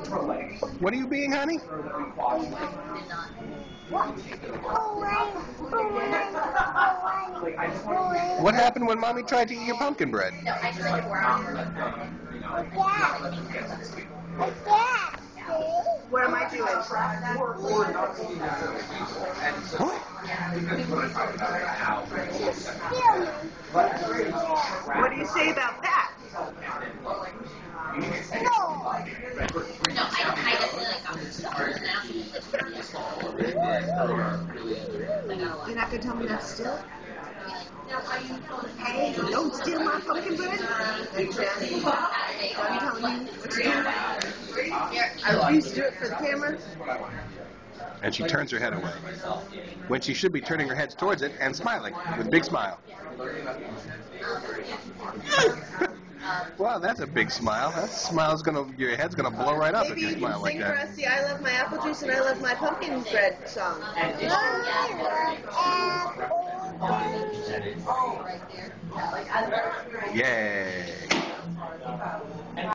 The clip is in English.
What are you being, honey? What happened when Mommy tried to eat your pumpkin bread? What am I doing? What do you say about that? You're not going to tell me that's still? Hey, don't steal my pumpkin bread. I'm telling you what to do. I refuse to do it for the camera. And she turns her head away, when she should be turning her head towards it and smiling with a big smile. Wow, that's a big smile. That smile's your head's gonna blow right up if you smile like that. Maybe you can sing for us the I love my apple juice and I love my pumpkin bread song. Yay!